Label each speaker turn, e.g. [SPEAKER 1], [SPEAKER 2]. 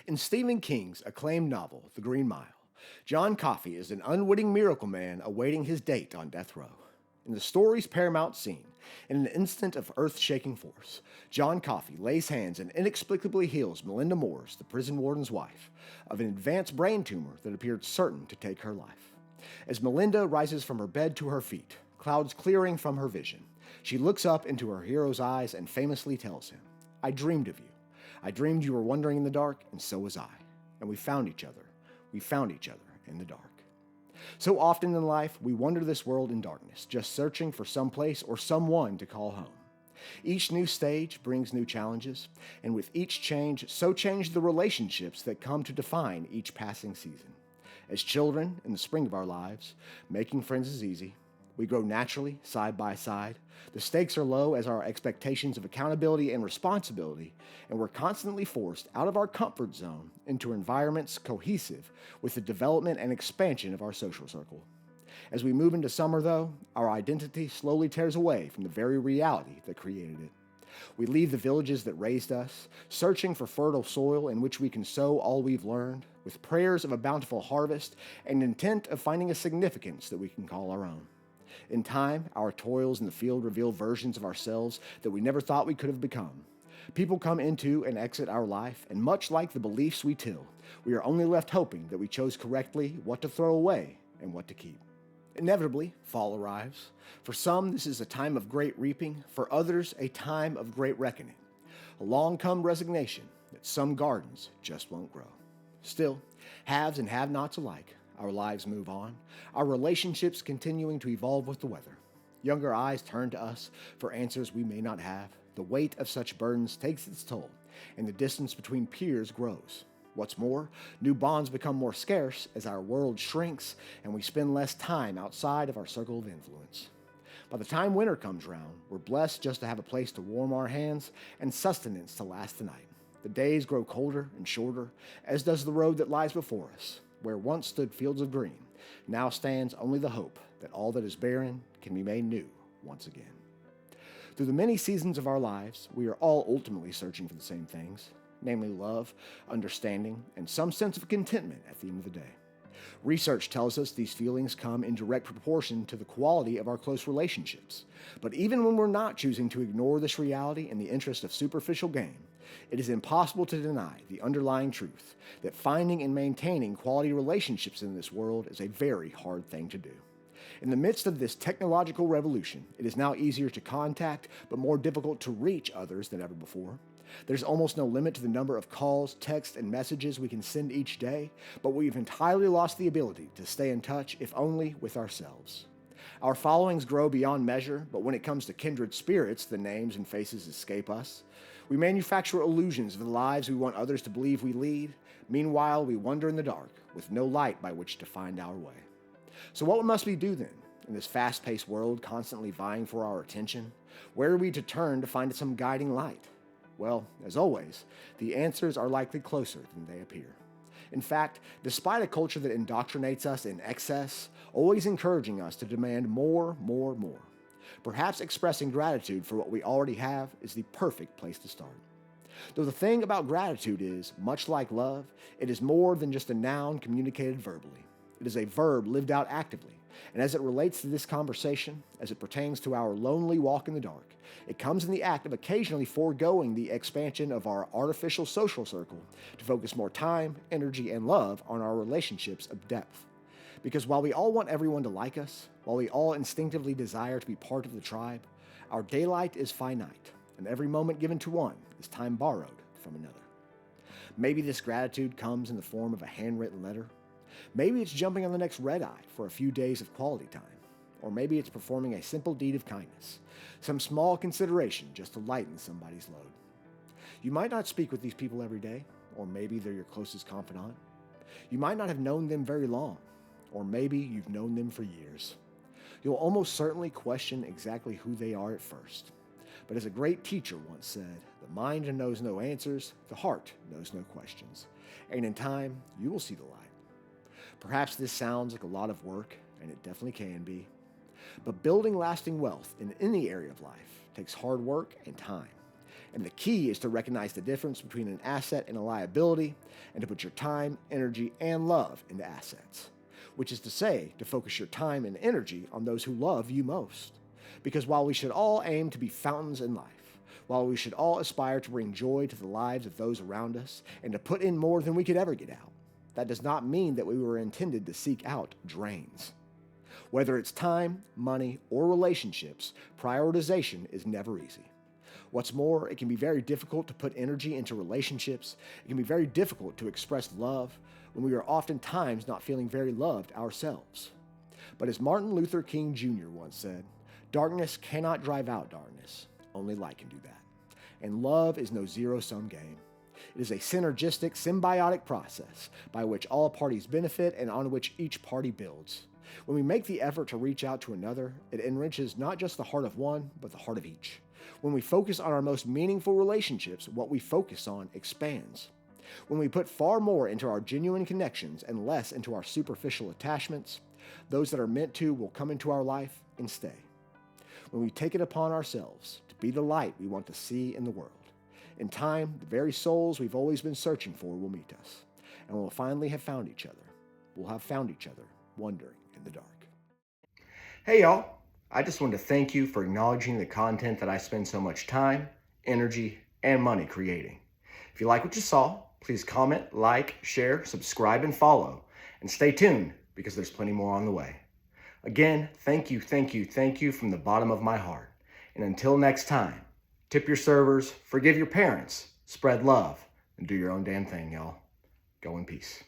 [SPEAKER 1] In Stephen King's acclaimed novel, The Green Mile, John Coffey is an unwitting miracle man awaiting his date on death row. In the story's paramount scene, in an instant of earth shaking force, John Coffey lays hands and inexplicably heals Melinda Moores, the prison warden's wife, of an advanced brain tumor that appeared certain to take her life. As Melinda rises from her bed to her feet, clouds clearing from her vision, she looks up into her hero's eyes and famously tells him, "I dreamed of you. I dreamed you were wandering in the dark, and so was I. And we found each other. We found each other in the dark." So often in life, we wander this world in darkness, just searching for some place or someone to call home. Each new stage brings new challenges, and with each change, so change the relationships that come to define each passing season. As children, in the spring of our lives, making friends is easy. We grow naturally, side by side. The stakes are low as our expectations of accountability and responsibility, and we're constantly forced out of our comfort zone into environments cohesive with the development and expansion of our social circle. As we move into summer, though, our identity slowly tears away from the very reality that created it. We leave the villages that raised us, searching for fertile soil in which we can sow all we've learned, with prayers of a bountiful harvest and intent of finding a significance that we can call our own. In time, our toils in the field reveal versions of ourselves that we never thought we could have become. People come into and exit our life, and much like the beliefs we till, we are only left hoping that we chose correctly what to throw away and what to keep. Inevitably, fall arrives. For some, this is a time of great reaping. For others, a time of great reckoning. Along come resignation that some gardens just won't grow. Still, haves and have-nots alike, our lives move on, our relationships continuing to evolve with the weather. Younger eyes turn to us for answers we may not have. The weight of such burdens takes its toll, and the distance between peers grows. What's more, new bonds become more scarce as our world shrinks and we spend less time outside of our circle of influence. By the time winter comes round, we're blessed just to have a place to warm our hands and sustenance to last the night. The days grow colder and shorter, as does the road that lies before us. Where once stood fields of green, now stands only the hope that all that is barren can be made new once again. Through the many seasons of our lives, we are all ultimately searching for the same things, namely love, understanding, and some sense of contentment at the end of the day. Research tells us these feelings come in direct proportion to the quality of our close relationships. But even when we're not choosing to ignore this reality in the interest of superficial gain, it is impossible to deny the underlying truth that finding and maintaining quality relationships in this world is a very hard thing to do. In the midst of this technological revolution, it is now easier to contact but more difficult to reach others than ever before. There's almost no limit to the number of calls, texts, and messages we can send each day, but we've entirely lost the ability to stay in touch, if only with ourselves. Our followings grow beyond measure, but when it comes to kindred spirits, the names and faces escape us. We manufacture illusions of the lives we want others to believe we lead. Meanwhile, we wander in the dark with no light by which to find our way. So what must we do then, in this fast-paced world constantly vying for our attention? Where are we to turn to find some guiding light? Well, as always, the answers are likely closer than they appear. In fact, despite a culture that indoctrinates us in excess, always encouraging us to demand more, perhaps expressing gratitude for what we already have is the perfect place to start. Though the thing about gratitude is, much like love, it is more than just a noun communicated verbally. It is a verb lived out actively, and as it relates to this conversation, as it pertains to our lonely walk in the dark, it comes in the act of occasionally foregoing the expansion of our artificial social circle to focus more time, energy, and love on our relationships of depth. Because while we all want everyone to like us, while we all instinctively desire to be part of the tribe, our daylight is finite, and every moment given to one is time borrowed from another. Maybe this gratitude comes in the form of a handwritten letter. Maybe it's jumping on the next red eye for a few days of quality time. Or maybe it's performing a simple deed of kindness, some small consideration just to lighten somebody's load. You might not speak with these people every day, or maybe they're your closest confidant. You might not have known them very long, or maybe you've known them for years. You'll almost certainly question exactly who they are at first. But as a great teacher once said, the mind knows no answers, the heart knows no questions. And in time, you will see the light. Perhaps this sounds like a lot of work, and it definitely can be. But building lasting wealth in any area of life takes hard work and time. And the key is to recognize the difference between an asset and a liability, and to put your time, energy, and love into assets. Which is to say, to focus your time and energy on those who love you most. Because while we should all aim to be fountains in life, while we should all aspire to bring joy to the lives of those around us, and to put in more than we could ever get out, that does not mean that we were intended to seek out drains. Whether it's time, money, or relationships, prioritization is never easy. What's more, it can be very difficult to put energy into relationships. It can be very difficult to express love when we are oftentimes not feeling very loved ourselves. But as Martin Luther King Jr. once said, darkness cannot drive out darkness. Only light can do that. And love is no zero-sum game. It is a synergistic, symbiotic process by which all parties benefit and on which each party builds. When we make the effort to reach out to another, it enriches not just the heart of one, but the heart of each. When we focus on our most meaningful relationships, what we focus on expands. When we put far more into our genuine connections and less into our superficial attachments, those that are meant to will come into our life and stay. When we take it upon ourselves to be the light we want to see in the world, in time, the very souls we've always been searching for will meet us, and we'll finally have found each other. We'll have found each other wandering in the dark. Hey y'all, I just wanted to thank you for acknowledging the content that I spend so much time, energy, and money creating. If you like what you saw, please comment, like, share, subscribe, and follow. And stay tuned, because there's plenty more on the way. Again, thank you from the bottom of my heart. And until next time, tip your servers, forgive your parents, spread love, and do your own damn thing, y'all. Go in peace.